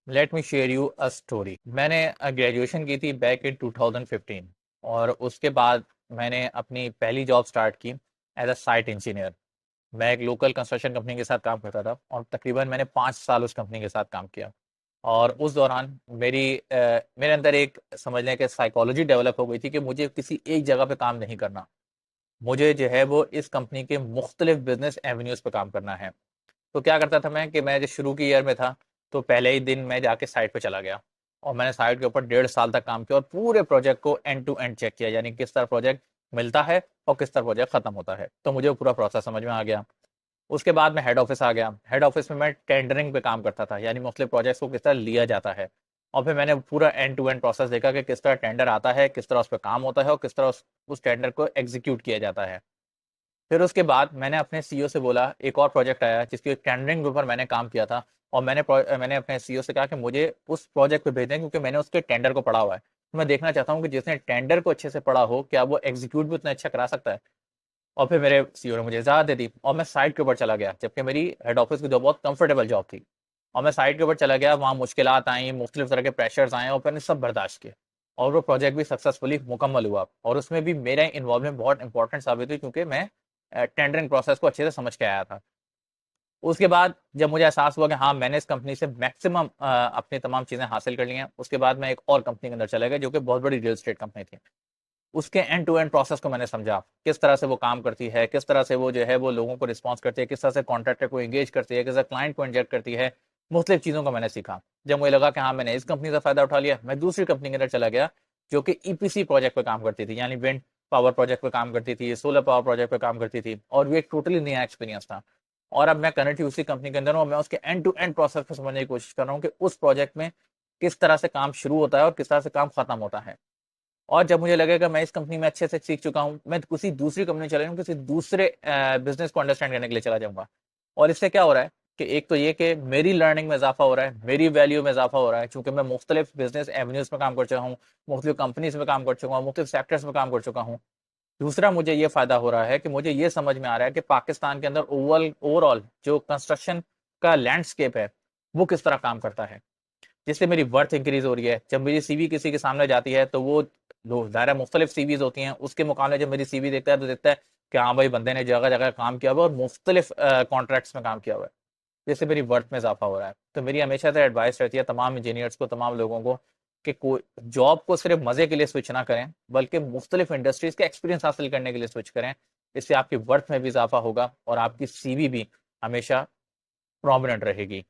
Let me share you a story. मैंने graduation की थी बैक इन 2015 और उसके बाद मैंने अपनी पहली जॉब स्टार्ट की एज अ साइट इंजीनियर। मैं एक लोकल कंस्ट्रक्शन कंपनी के साथ काम करता था और तकरीबन मैंने 5 साल उस कंपनी के साथ काम किया। और उस दौरान मेरे अंदर एक समझ लें कि साइकोलॉजी डेवलप हो गई थी कि मुझे किसी एक जगह पे काम नहीं करना। मुझे जो है वो इस कंपनी के मुख्तलिफ बिजनेस एवेन्यूज़ पे काम करना है। तो क्या करता था मैं कि मैं जब शुरू की ईयर में था तो पहले ही दिन मैं जाके साइट पे चला गया और मैंने साइट के ऊपर 1.5 साल तक काम किया और पूरे प्रोजेक्ट को एंड टू एंड चेक किया, यानी किस तरह प्रोजेक्ट मिलता है और किस तरह प्रोजेक्ट खत्म होता है। तो मुझे वो पूरा प्रोसेस समझ में आ गया। उसके बाद मैं हेड ऑफिस आ गया। हेड ऑफिस में मैं टेंडरिंग पे काम करता था, यानी मुख्तलिफ प्रोजेक्ट्स को किस तरह लिया जाता है। और फिर मैंने पूरा एंड टू एंड प्रोसेस देखा कि किस तरह टेंडर आता है, किस तरह उस पर काम होता है और किस तरह उस टेंडर को एग्जीक्यूट किया जाता है। फिर उसके बाद मैंने अपने सीईओ से बोला, एक और प्रोजेक्ट आया जिसकी टेंडरिंग के ऊपर मैंने काम किया था और मैंने अपने सीईओ से कहा कि मुझे उस प्रोजेक्ट पे भेजें क्योंकि मैंने उसके टेंडर को पढ़ा हुआ है। तो मैं देखना चाहता हूँ कि जिसने टेंडर को अच्छे से पढ़ा हो क्या वो एग्जीक्यूट भी उतना अच्छा करा सकता है। और फिर मेरे सीईओ ने मुझे इजाज़त दे दी और मैं साइट के ऊपर चला गया, जबकि मेरी हेड ऑफिस की जॉब बहुत कंफर्टेबल जॉब थी। और मैं साइट के ऊपर चला गया, वहाँ मुश्किलात आई, मुख्तलिफ तरह के प्रेशर्स आए और मैंने सब बर्दाश्त किए। और वो प्रोजेक्ट भी सक्सेसफुली मुकम्मल हुआ और उसमें भी मेरा इन्वॉल्वमेंट बहुत इंपॉर्टेंट साबित हुई क्योंकि मैं टेंडरिंग प्रोसेस को अच्छे से समझ के आया था। उसके बाद जब मुझे एहसास हुआ कि हाँ मैंने इस कंपनी से मैक्सिमम अपनी तमाम चीज़ें हासिल कर ली हैं, उसके बाद मैं एक और कंपनी के अंदर चला गया जो कि बहुत बड़ी रियल एस्टेट कंपनी थी। उसके एंड टू एंड प्रोसेस को मैंने समझा, किस तरह से वो काम करती है, किस तरह से वो जो है वो लोगों को रिस्पॉन्स करती है, किस तरह से कॉन्ट्रैक्टर को एंगेज करती है, किस तरह क्लाइंट को इंजेक्ट करती है। मुख्तलिफ चीज़ों को मैंने सीखा। जब मुझे लगा कि हाँ मैंने इस कंपनी का फ़ायदा उठा लिया, मैं दूसरी कंपनी के अंदर चला गया जो कि ईपीसी प्रोजेक्ट पे काम करती थी, यानी विंड पावर प्रोजेक्ट पे काम करती थी, सोलर पावर प्रोजेक्ट पे काम करती थी और वो एक टोटली नया एक्सपीरियंस था। और अब मैं करंटली उसी कंपनी के अंदर हूँ और मैं उसके एंड टू एंड प्रोसेस को समझने की कोशिश कर रहा हूँ कि उस प्रोजेक्ट में किस तरह से काम शुरू होता है और किस तरह से काम खत्म होता है। और जब मुझे लगेगा मैं इस कंपनी में अच्छे से सीख चुका हूँ, मैं किसी दूसरी कंपनी में चला जाऊँ, किसी दूसरे बिज़नेस को अंडरस्टैंड करने के लिए चला जाऊँगा। और इससे क्या हो रहा है कि एक तो ये कि मेरी लर्निंग में इज़ाफ़ा हो रहा है, मेरी वैल्यू में इज़ाफ़ा हो रहा है, चूँकि मैं मुख्तलिफ बिज़नेस एवेन्यूज़ में काम कर चुका हूँ, मुख्तलिफ कंपनीज़ में काम कर चुका हूँ, मुख्तलिफ सेक्टर्स में काम कर चुका हूँ। दूसरा मुझे ये फ़ायदा हो रहा है कि मुझे ये समझ में आ रहा है कि पाकिस्तान के अंदर ओवरऑल जो कंस्ट्रक्शन का लैंडस्केप है, वो किस तरह काम करता है। जिससे मेरी वर्थ इंक्रीज हो रही है। जब मेरी सीवी किसी के सामने जाती है तो वो ज़ाहिर है मुख्तलिफ सीवीज होती हैं, उसके मुकाबले जब मेरी सीवी देखता है तो देखता है कि हाँ भाई बंदे ने जगह जगह काम किया हुआ है और मुख्तलिफ कॉन्ट्रैक्ट्स में काम किया हुआ है, जिससे मेरी वर्थ में इजाफा हो रहा है। तो मेरी हमेशा से एडवाइस रहती है तमाम इंजीनियर्स को, तमाम लोगों को कि कोई जॉब को सिर्फ मज़े के लिए स्विच ना करें, बल्कि मुख्तलिफ इंडस्ट्रीज़ का एक्सपीरियंस हासिल करने के लिए स्विच करें। इससे आपकी वर्थ में भी इजाफा होगा और आपकी सीवी भी हमेशा प्रोमिनेंट रहेगी।